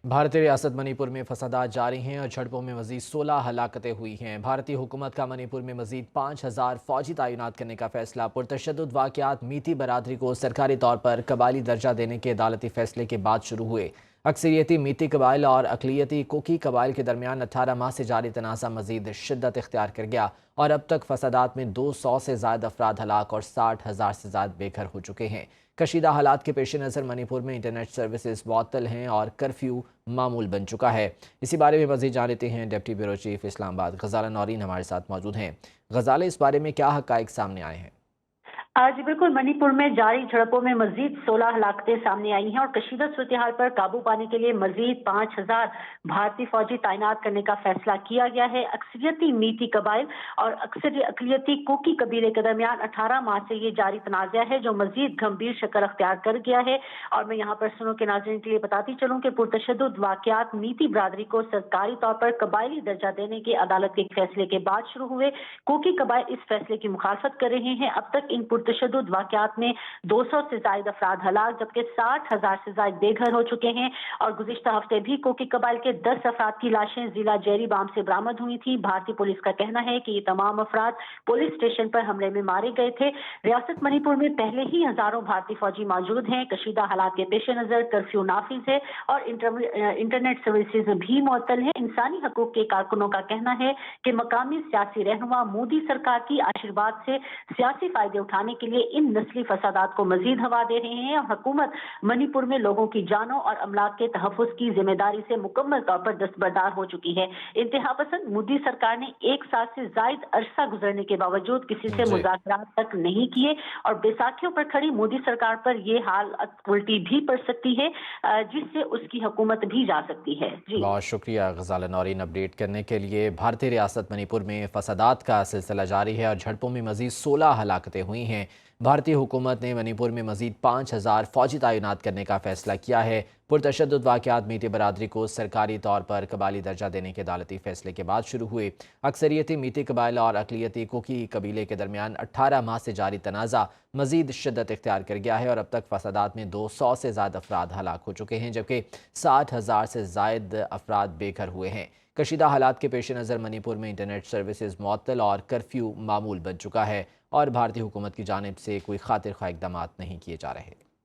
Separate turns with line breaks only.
भारतीय रियासत मणिपुर में फसादात जारी हैं और झड़पों में मजीद 16 हलाकतें हुई हैं। भारतीय हुकूमत का मणिपुर में मजीद 5,000 फौजी तैनात करने का फैसला। पुरतशद्दुद वाक़यात मीती बरादरी को सरकारी तौर पर कबायली दर्जा देने के अदालती फैसले के बाद शुरू हुए। अक्सरियती मीती कबाइल और अकलियती कोकी कबाइल के दरमियान 18 माह से जारी तनाज़ा मजीद शिद्दत इख्तियार कर गया और अब तक फसादात में 200 से ज़ायद अफराद हलाक और 60,000 से ज़ायद बेघर हो चुके हैं। कशीदा हालात के पेश नज़र मणिपुर में इंटरनेट सर्विसेज मुअत्तल हैं और कर्फ्यू मामूल बन चुका है। इसी बारे में मज़ीद जान लेते हैं डिप्टी ब्यूरो चीफ इस्लामाबाद गजाला नौरीन हमारे साथ मौजूद हैं। गजाला, इस बारे में क्या हक़ाइक़ सामने आए हैं?
आज बिल्कुल मणिपुर में जारी झड़पों में मजीद 16 हलाकतें सामने आई हैं और कशीदा सूरत-ए-हाल पर काबू पाने के लिए मजीद 5,000 भारतीय फौजी तैनात करने का फैसला किया गया है। अक्सरियती मीती कबाइल और अकलियती कोकी कबीले के दरमियान 18 माह से ये जारी तनाज़ा है जो मजीद गंभीर शक्ल अख्तियार कर गया है। और मैं यहाँ पर सुनो के नाज़रीन के लिए बताती चलूँ कि पुरतशद्दुद वाक़यात मीती बरादरी को सरकारी तौर पर कबायली दर्जा देने के अदालत के फैसले के बाद शुरू हुए। कोकी कबाइल इस फैसले की मुखालफत कर रहे हैं। अब तक इन तशद्दुद वाक़यात में 200 से ज़ायद अफराद हलाक जबकि 60,000 से ज़ायद बेघर हो चुके हैं। और गुज़िश्ता हफ्ते भी कोकी कबाइल के 10 अफराद की लाशें जिला जेरीबाम से बरामद हुई थी। भारतीय पुलिस का कहना है कि ये तमाम अफराद पुलिस स्टेशन पर हमले में मारे गए थे। रियासत मणिपुर में पहले ही हजारों भारतीय फौजी मौजूद हैं। कशीदा हालात के पेश नज़र कर्फ्यू नाफिज है और इंटरनेट सर्विसेज भी मुअत्तल है। इंसानी हकूक के कारकुनों का कहना है कि मकामी सियासी रहनुमा मोदी सरकार की आशीर्वाद से सियासी फायदे उठाने के लिए इन नस्ली फसादात को मजीद हवा दे रहे हैं और हुकूमत मणिपुर में लोगों की जानों और अमलाक के तहफ़्फ़ुज़ की जिम्मेदारी से मुकम्मल तौर पर दस्तबरदार हो चुकी है। इंतहा पसंद मोदी सरकार ने एक साल से जायद अरसा गुजरने के बावजूद किसी से मुज़ाकरात तक नहीं किए और बैसाखियों पर खड़ी मोदी सरकार पर यह हालत उल्टी भी पड़ सकती है जिससे उसकी हुकूमत भी जा सकती है। जी
बहुत शुक्रिया गजाला नौरीन अपडेट करने के लिए। भारतीय रियासत मणिपुर में फसादात का सिलसिला जारी है और झड़पों में मजीद 16 हलाकतें हुई हैं। भारतीय हुकूमत ने मणिपुर में मजीद 5,000 फौजी तैनात करने का फैसला किया है। पुरतशद्दुद वाक़यात मीती बरादरी को सरकारी तौर पर कबायली दर्जा देने के अदालती फैसले के बाद शुरू हुए। अक्सरियती मीती कबाइल और अकलियती कोकी कबीले के दरमियान 18 माह से जारी तनाज़ा मजीद शिद्दत इख्तियार कर गया है और अब तक फसादात में 200 से ज़ायद अफराद हलाक हो चुके हैं जबकि 60,000 से ज़ायद अफराद बेघर हुए हैं। कशीदा हालात के पेश नज़र मणिपुर में इंटरनेट सर्विसेज मुअत्तल और कर्फ्यू मामूल बन चुका है और भारतीय हुकूमत की जानिब से कोई खातिर खा इक़दामात नहीं किए जा रहे।